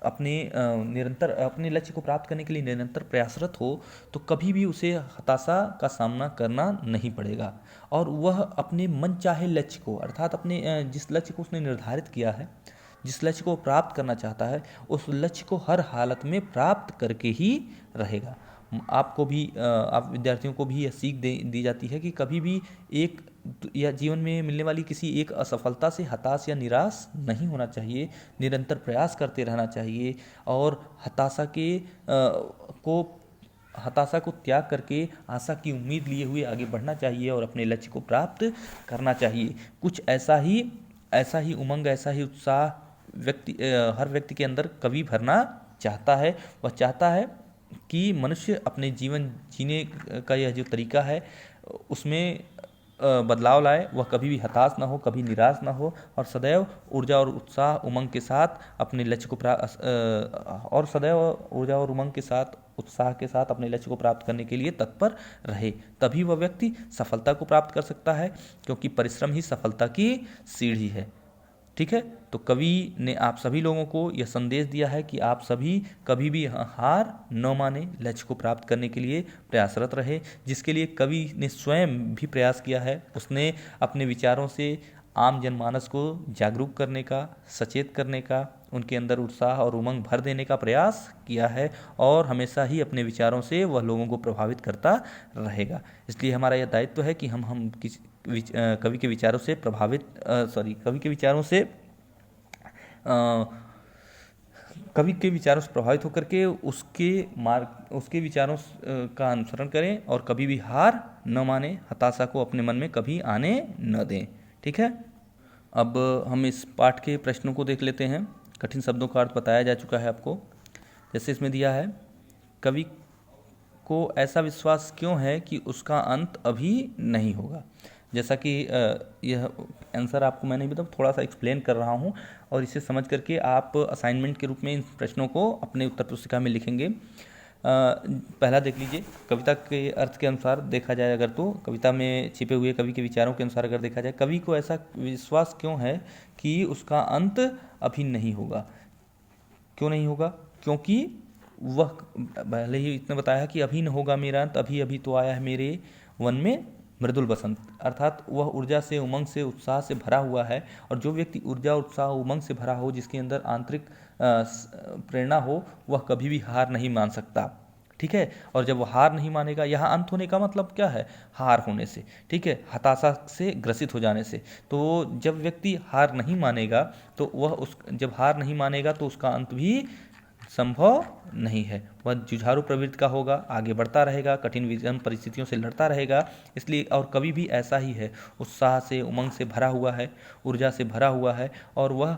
Speaker 1: अपने निरंतर अपने लक्ष्य को प्राप्त करने के लिए निरंतर प्रयासरत हो, तो कभी भी उसे हताशा का सामना करना नहीं पड़ेगा। और वह अपने मन चाहे लक्ष्य को, अर्थात अपने जिस लक्ष्य को उसने निर्धारित किया है, जिस लक्ष्य को प्राप्त करना चाहता है, उस लक्ष्य को हर हालत में प्राप्त करके ही रहेगा। आपको भी आप विद्यार्थियों को भी यह सीख दी जाती है कि कभी भी एक या जीवन में मिलने वाली किसी एक असफलता से हताश या निराश नहीं होना चाहिए, निरंतर प्रयास करते रहना चाहिए और हताशा को त्याग करके आशा की उम्मीद लिए हुए आगे बढ़ना चाहिए और अपने लक्ष्य को प्राप्त करना चाहिए। कुछ ऐसा ही उमंग, ऐसा ही उत्साह हर व्यक्ति के अंदर कवि भरना चाहता है। वह चाहता है कि मनुष्य अपने जीवन जीने का यह जो तरीका है उसमें बदलाव लाए, वह कभी भी हताश ना हो, कभी निराश ना हो और सदैव ऊर्जा और उत्साह उमंग के साथ अपने लक्ष्य को उत्साह के साथ अपने लक्ष्य को प्राप्त करने के लिए तत्पर रहे। तभी वह व्यक्ति सफलता को प्राप्त कर सकता है, क्योंकि परिश्रम ही सफलता की सीढ़ी है। ठीक है, तो कवि ने आप सभी लोगों को यह संदेश दिया है कि आप सभी कभी भी हार न माने, लक्ष्य को प्राप्त करने के लिए प्रयासरत रहे, जिसके लिए कवि ने स्वयं भी प्रयास किया है। उसने अपने विचारों से आम जनमानस को जागरूक करने का, सचेत करने का, उनके अंदर उत्साह और उमंग भर देने का प्रयास किया है और हमेशा ही अपने विचारों से वह लोगों को प्रभावित करता रहेगा। इसलिए हमारा यह दायित्व है कि हम कवि के विचारों से प्रभावित होकर के उसके विचारों का अनुसरण करें और कभी भी हार न माने, हताशा को अपने मन में कभी आने न दें। ठीक है, अब हम इस पाठ के प्रश्नों को देख लेते हैं। कठिन शब्दों का अर्थ बताया जा चुका है आपको। जैसे इसमें दिया है, कवि को ऐसा विश्वास क्यों है कि उसका अंत अभी नहीं होगा। जैसा कि यह आंसर आपको मैंने भी तो थोड़ा सा एक्सप्लेन कर रहा हूँ और इसे समझ करके आप असाइनमेंट के रूप में इन प्रश्नों को अपने उत्तर पुस्तिका में लिखेंगे। पहला देख लीजिए, कविता के अर्थ के अनुसार देखा जाए अगर, तो कविता में छिपे हुए कवि के विचारों के अनुसार अगर देखा जाए, कवि को ऐसा विश्वास क्यों है कि उसका अंत अभी नहीं होगा। क्यों नहीं होगा? क्योंकि वह पहले ही इतना बताया कि अभी न होगा मेरा अंत, अभी अभी तो आया है मेरे वन में मृदुल बसंत। अर्थात वह ऊर्जा से, उमंग से, उत्साह से भरा हुआ है। और जो व्यक्ति ऊर्जा, उत्साह, उमंग से भरा हो, जिसके अंदर आंतरिक प्रेरणा हो, वह कभी भी हार नहीं मान सकता। ठीक है, और जब वह हार नहीं मानेगा, यहाँ अंत होने का मतलब क्या है? हार होने से। ठीक है, हताशा से ग्रसित हो जाने से। तो जब व्यक्ति हार नहीं मानेगा तो जब हार नहीं मानेगा तो उसका अंत भी संभव नहीं है। वह जुझारू प्रवृत्ति का होगा, आगे बढ़ता रहेगा, कठिन विषम परिस्थितियों से लड़ता रहेगा। इसलिए और कवि भी ऐसा ही है, उत्साह से, उमंग से भरा हुआ है, ऊर्जा से भरा हुआ है और वह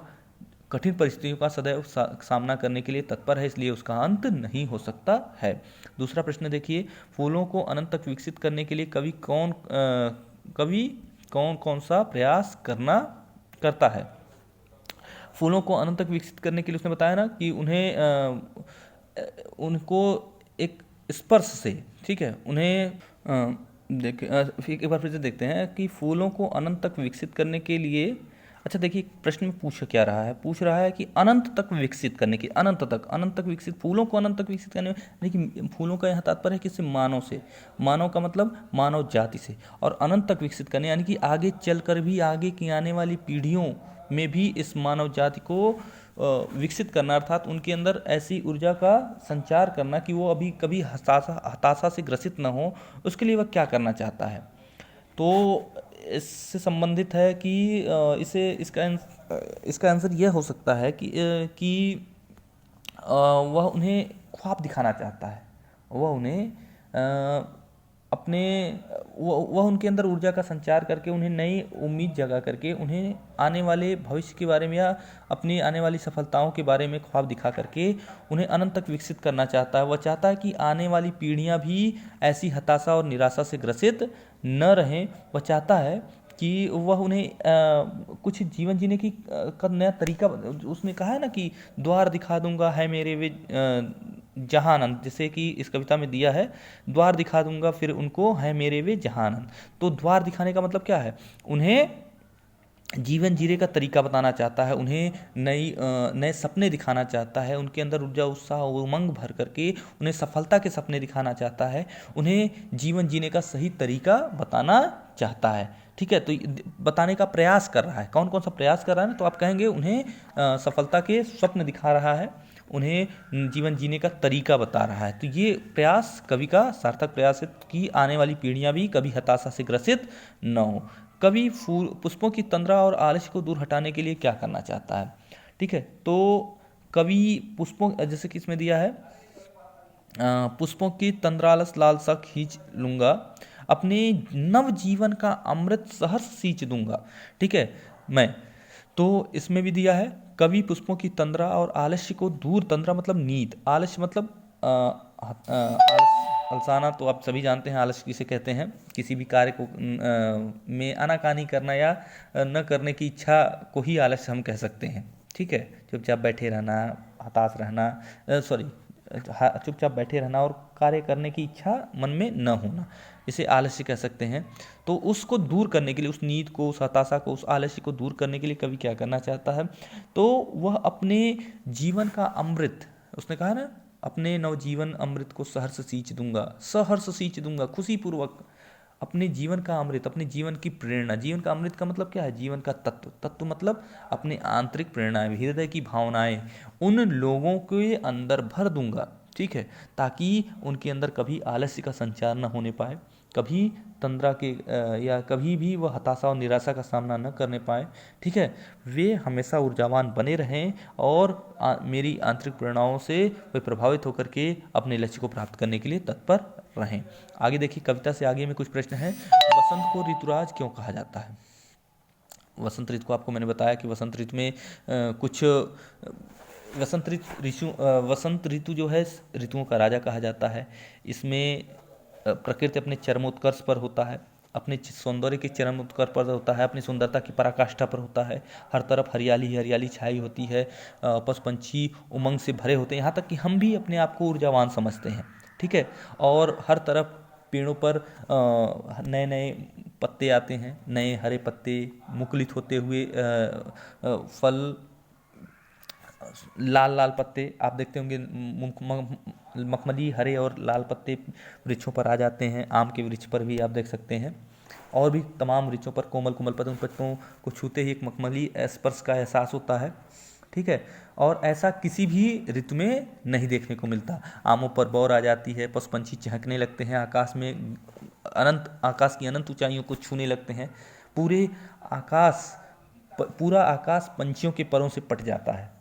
Speaker 1: कठिन परिस्थितियों का सदैव सामना करने के लिए तत्पर है, इसलिए उसका अंत नहीं हो सकता है। दूसरा प्रश्न देखिए, फूलों को अनंत तक विकसित करने के लिए कवि कौन कौन सा प्रयास करता है। फूलों को अनंत तक विकसित करने के लिए उसने बताया ना कि उनको एक स्पर्श से, ठीक है, उन्हें एक बार फिर से देखते हैं कि फूलों को अनंत तक विकसित करने के लिए, अच्छा देखिए प्रश्न में पूछ रहा है कि अनंत तक विकसित करने की, अनंत तक विकसित, फूलों को अनंत तक विकसित करने में, देखिए फूलों का यहाँ तात्पर्य है किससे? मानव से। मानव का मतलब मानव जाति से। और अनंत तक विकसित करने यानी कि आगे चलकर भी, आगे की आने वाली पीढ़ियों में भी इस मानव जाति को विकसित करना, अर्थात उनके अंदर ऐसी ऊर्जा का संचार करना कि वो अभी कभी हताशा से ग्रसित न हो। उसके लिए वह क्या करना चाहता है? तो इससे संबंधित है कि इसका आंसर यह हो सकता है कि वह उन्हें ख्वाब दिखाना चाहता है। वह उन्हें वह उनके अंदर ऊर्जा का संचार करके, उन्हें नई उम्मीद जगा करके, उन्हें आने वाले भविष्य के बारे में या अपनी आने वाली सफलताओं के बारे में ख्वाब दिखा करके उन्हें अनंत तक विकसित करना चाहता है। वह चाहता है कि आने वाली पीढ़ियां भी ऐसी हताशा और निराशा से ग्रसित न रहें। वह चाहता है कि वह उन्हें कुछ जीवन जीने की का नया तरीका, उसने कहा है ना कि द्वार दिखा दूंगा है मेरे वे जहानंद, जैसे कि इस कविता में दिया है, द्वार दिखा दूंगा फिर उनको है मेरे वे जहानंद। तो द्वार दिखाने का मतलब क्या है? उन्हें जीवन जीने का तरीका बताना चाहता है, उन्हें नए सपने दिखाना चाहता है, उनके अंदर ऊर्जा उत्साह उमंग भर करके उन्हें सफलता के सपने दिखाना चाहता है, उन्हें जीवन जीने का सही तरीका बताना चाहता है। ठीक है, तो बताने का प्रयास कर रहा है। कौन कौन सा प्रयास कर रहा है ना, तो आप कहेंगे उन्हें सफलता के स्वप्न दिखा रहा है, उन्हें जीवन जीने का तरीका बता रहा है। तो ये प्रयास कवि का सार्थक प्रयास है कि आने वाली पीढ़ियां भी कभी हताशा से ग्रसित न हो। कवि फूल पुष्पों की तंद्रा और आलस्य को दूर हटाने के लिए क्या करना चाहता है? ठीक है, तो कवि पुष्पों, जैसे कि इसमें दिया है, पुष्पों की तंद्रालस लालसा खींच लूंगा, अपने नव जीवन का अमृत सहर्ष सींच दूंगा। ठीक है, मैं तो इसमें भी दिया है, कवि पुष्पों की तंद्रा और आलस्य को दूर, तंद्रा मतलब नींद, आलस्य मतलब अलसाना, तो आप सभी जानते हैं आलस्य किसे कहते हैं। किसी भी कार्य को में आनाकानी करना या न करने की इच्छा को ही आलस्य हम कह सकते हैं। ठीक है, चुपचाप बैठे रहना, हताश रहना, चुपचाप बैठे रहना और कार्य करने की इच्छा मन में न होना, इसे आलस्य कह सकते हैं। तो उसको दूर करने के लिए, उस नींद को, उस हताशा को, उस आलस्य को दूर करने के लिए कवि क्या करना चाहता है? तो वह अपने जीवन का अमृत, उसने कहा ना, अपने नवजीवन अमृत को सहर्ष सींच दूंगा, सहर्ष सींच दूंगा, खुशी पूर्वक अपने जीवन का अमृत, अपने जीवन की प्रेरणा। जीवन का अमृत का मतलब क्या है? जीवन का तत्व, तत्व मतलब अपने आंतरिक प्रेरणाएं, हृदय की भावनाएं उन लोगों के अंदर भर दूंगा। ठीक है, ताकि उनके अंदर कभी आलस्य का संचार न होने पाए, कभी तंद्रा के या कभी भी वह हताशा और निराशा का सामना न करने पाए। ठीक है, वे हमेशा ऊर्जावान बने रहें और मेरी आंतरिक प्रेरणाओं से वे प्रभावित होकर के अपने लक्ष्य को प्राप्त करने के लिए तत्पर रहें। आगे देखिए, कविता से आगे में कुछ प्रश्न हैं। वसंत को ऋतुराज क्यों कहा जाता है? वसंत ऋतु को आपको मैंने बताया कि वसंत ऋतु में कुछ वसंत ऋतु जो है ऋतुओं का राजा कहा जाता है। इसमें प्रकृति अपने चरमोत्कर्ष पर होता है, अपने सौंदर्य के चरमोत्कर्ष पर होता है, अपनी सुंदरता की पराकाष्ठा पर होता है। हर तरफ हरियाली ही हरियाली छाई होती है, पशु पंछी उमंग से भरे होते हैं, यहाँ तक कि हम भी अपने आप को ऊर्जावान समझते हैं। ठीक है, और हर तरफ पेड़ों पर नए नए पत्ते आते हैं, नए हरे पत्ते मुकुलित होते हुए फल, लाल लाल पत्ते आप देखते होंगे, मखमली हरे और लाल पत्ते वृक्षों पर आ जाते हैं। आम के वृक्ष पर भी आप देख सकते हैं, और भी तमाम वृक्षों पर कोमल कोमल पत्ते, उन पत्तों को छूते ही एक मखमली स्पर्श का एहसास होता है। ठीक है, और ऐसा किसी भी ऋतु में नहीं देखने को मिलता। आमों पर बौर आ जाती है, पशु पंछी चहकने लगते हैं, आकाश की अनंत ऊंचाइयों को छूने लगते हैं। पूरा आकाश पंछियों के परों से पट जाता है,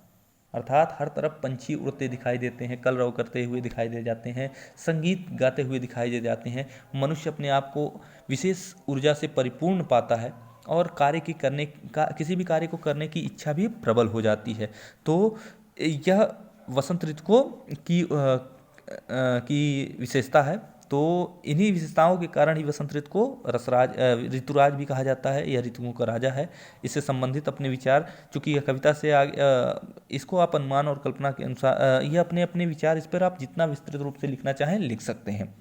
Speaker 1: अर्थात हर तरफ पंछी उड़ते दिखाई देते हैं, कलरव करते हुए दिखाई दे जाते हैं, संगीत गाते हुए दिखाई दे जाते हैं। मनुष्य अपने आप को विशेष ऊर्जा से परिपूर्ण पाता है और किसी भी कार्य को करने की इच्छा भी प्रबल हो जाती है। तो यह वसंत ऋतु की विशेषता है। तो इन्हीं विशेषताओं के कारण ही वसंत ऋतु को ऋतुराज भी कहा जाता है, यह ऋतुओं का राजा है। इससे संबंधित अपने विचार, चूंकि यह कविता से इसको आप अनुमान और कल्पना के अनुसार यह अपने अपने विचार इस पर आप जितना विस्तृत रूप से लिखना चाहें लिख सकते हैं।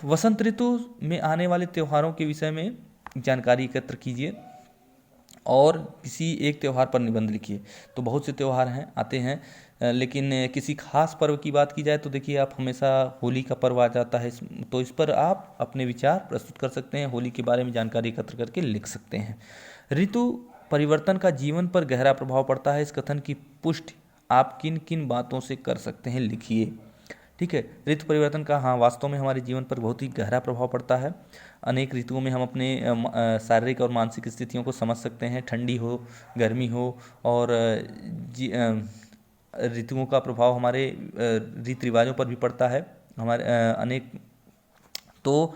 Speaker 1: वसंत ऋतु में आने वाले त्योहारों के विषय में जानकारी एकत्र कीजिए और किसी एक त्यौहार पर निबंध लिखिए। तो बहुत से त्यौहार आते हैं, लेकिन किसी खास पर्व की बात की जाए तो देखिए, आप हमेशा होली का पर्व आ जाता है, तो इस पर आप अपने विचार प्रस्तुत कर सकते हैं, होली के बारे में जानकारी एकत्र करके लिख सकते हैं। ऋतु परिवर्तन का जीवन पर गहरा प्रभाव पड़ता है, इस कथन की पुष्टि आप किन किन बातों से कर सकते हैं, लिखिए। ठीक है, ऋतु परिवर्तन का वास्तव में हमारे जीवन पर बहुत ही गहरा प्रभाव पड़ता है। अनेक ऋतुओं में हम अपने शारीरिक और मानसिक स्थितियों को समझ सकते हैं, ठंडी हो, गर्मी हो, और ऋतुओं का प्रभाव हमारे रीति रिवाजों पर भी पड़ता है, हमारे अनेक। तो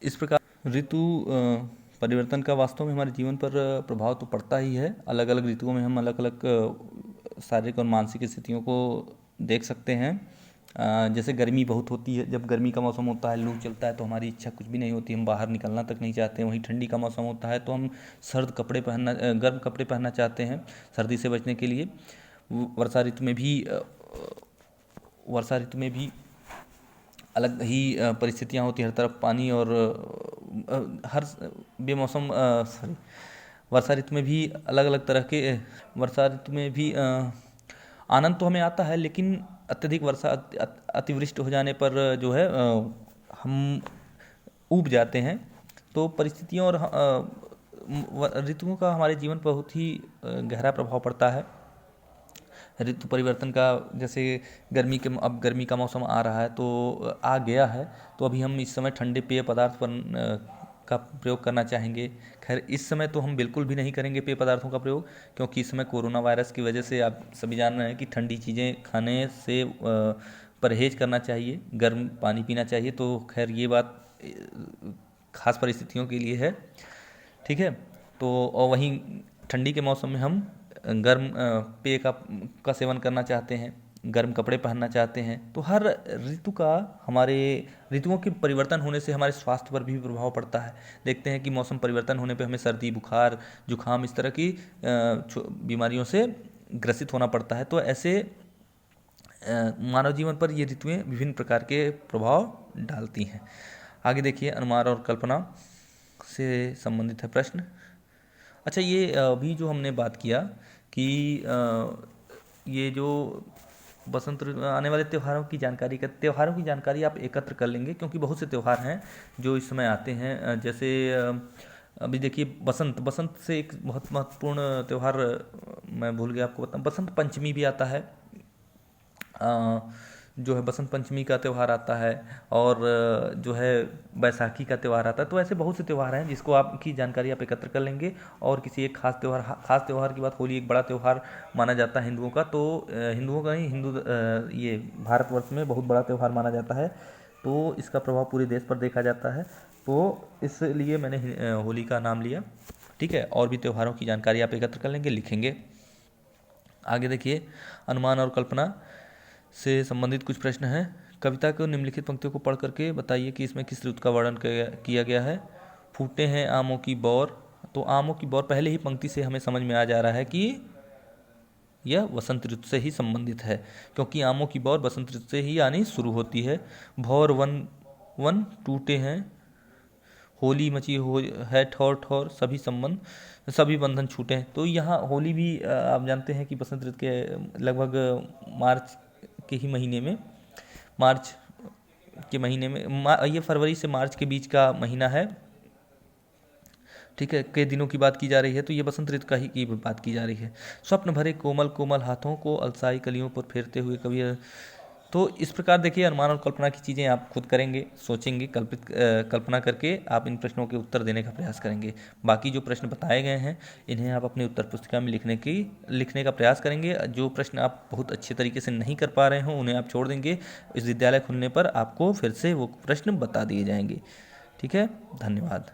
Speaker 1: इस प्रकार ऋतु परिवर्तन का वास्तव में हमारे जीवन पर प्रभाव तो पड़ता ही है। अलग अलग ऋतुओं में हम अलग अलग शारीरिक और मानसिक स्थितियों को देख सकते हैं। जैसे गर्मी बहुत होती है, जब गर्मी का मौसम होता है, लू चलता है, तो हमारी इच्छा कुछ भी नहीं होती, हम बाहर निकलना तक नहीं चाहते हैं। वहीं ठंडी का मौसम होता है तो हम गर्म कपड़े पहनना चाहते हैं सर्दी से बचने के लिए। वर्षा ऋतु में भी अलग ही परिस्थितियाँ होती हैं, हर तरफ पानी और हर बेमौसम वर्षा ऋतु में भी अलग अलग तरह के वर्षा ऋतु में भी आनंद तो हमें आता है, लेकिन अत्यधिक वर्षा अतिवृष्टि हो जाने पर जो है हम ऊब जाते हैं। तो परिस्थितियों और ऋतुओं का हमारे जीवन पर बहुत ही गहरा प्रभाव पड़ता है। ऋतु परिवर्तन का, जैसे अब गर्मी का मौसम आ रहा है, तो आ गया है, तो अभी हम इस समय ठंडे पेय पदार्थ पर का प्रयोग करना चाहेंगे। खैर इस समय तो हम बिल्कुल भी नहीं करेंगे पेय पदार्थों का प्रयोग, क्योंकि इस समय कोरोना वायरस की वजह से आप सभी जान रहे हैं कि ठंडी चीज़ें खाने से परहेज करना चाहिए, गर्म पानी पीना चाहिए। तो खैर ये बात खास परिस्थितियों के लिए है, ठीक है। तो और वहीं ठंडी के मौसम में हम गर्म पेय का सेवन करना चाहते हैं, गर्म कपड़े पहनना चाहते हैं। तो हर ऋतु का हमारे ऋतुओं के परिवर्तन होने से हमारे स्वास्थ्य पर भी प्रभाव पड़ता है। देखते हैं कि मौसम परिवर्तन होने पे हमें सर्दी, बुखार, जुखाम इस तरह की बीमारियों से ग्रसित होना पड़ता है। तो ऐसे मानव जीवन पर ये ऋतुएं विभिन्न प्रकार के प्रभाव डालती हैं। आगे देखिए, अनुमान और कल्पना से संबंधित है प्रश्न। अच्छा, ये अभी जो हमने बात किया कि ये जो बसंत ऋतु आने वाले त्योहारों की जानकारी आप एकत्र कर लेंगे, क्योंकि बहुत से त्यौहार हैं जो इस समय आते हैं। जैसे अभी देखिए, बसंत से एक बहुत महत्वपूर्ण त्यौहार मैं भूल गया आपको बताऊं, बसंत पंचमी भी आता है। जो है बसंत पंचमी का त्यौहार आता है, और जो है बैसाखी का त्यौहार आता है। तो ऐसे बहुत से त्यौहार हैं जिसको आपकी जानकारी आप एकत्र कर लेंगे। और किसी एक खास त्यौहार की बात, होली एक बड़ा त्यौहार माना जाता है हिंदुओं का, तो हिंदुओं का ही ये भारतवर्ष में बहुत बड़ा त्यौहार माना जाता है। तो इसका प्रभाव पूरे देश पर देखा जाता है, तो इसलिए मैंने होली का नाम लिया, ठीक है। और भी त्योहारों की जानकारी आप एकत्र कर लेंगे, लिखेंगे। आगे देखिए, अनुमान और कल्पना से संबंधित कुछ प्रश्न हैं। कविता को निम्नलिखित पंक्तियों को पढ़ करके बताइए कि इसमें किस ऋतु का वर्णन किया गया है। फूटे हैं आमों की बौर, तो आमों की बौर पहले ही पंक्ति से हमें समझ में आ जा रहा है कि यह वसंत ऋतु से ही संबंधित है, क्योंकि आमों की बौर वसंत ऋतु से ही आनी शुरू होती है। भौर वन वन टूटे हैं, होली मची हो है ठौर ठौर, सभी बंधन छूटे हैं। तो यहाँ होली भी आप जानते हैं कि बसंत ऋतु के लगभग मार्च के ही महीने में, ये फरवरी से मार्च के बीच का महीना है, ठीक है, के दिनों की बात की जा रही है। तो ये बसंत ऋतु का ही की बात की जा रही है। स्वप्न भरे कोमल कोमल हाथों को अलसाई कलियों पर फेरते हुए कवि। तो इस प्रकार देखिए, अनुमान और कल्पना की चीज़ें आप खुद करेंगे, सोचेंगे, कल्पना करके आप इन प्रश्नों के उत्तर देने का प्रयास करेंगे। बाकी जो प्रश्न बताए गए हैं इन्हें आप अपनी उत्तर पुस्तिका में लिखने का प्रयास करेंगे। जो प्रश्न आप बहुत अच्छे तरीके से नहीं कर पा रहे हों उन्हें आप छोड़ देंगे। इस विद्यालय खुलने पर आपको फिर से वो प्रश्न बता दिए जाएंगे, ठीक है। धन्यवाद।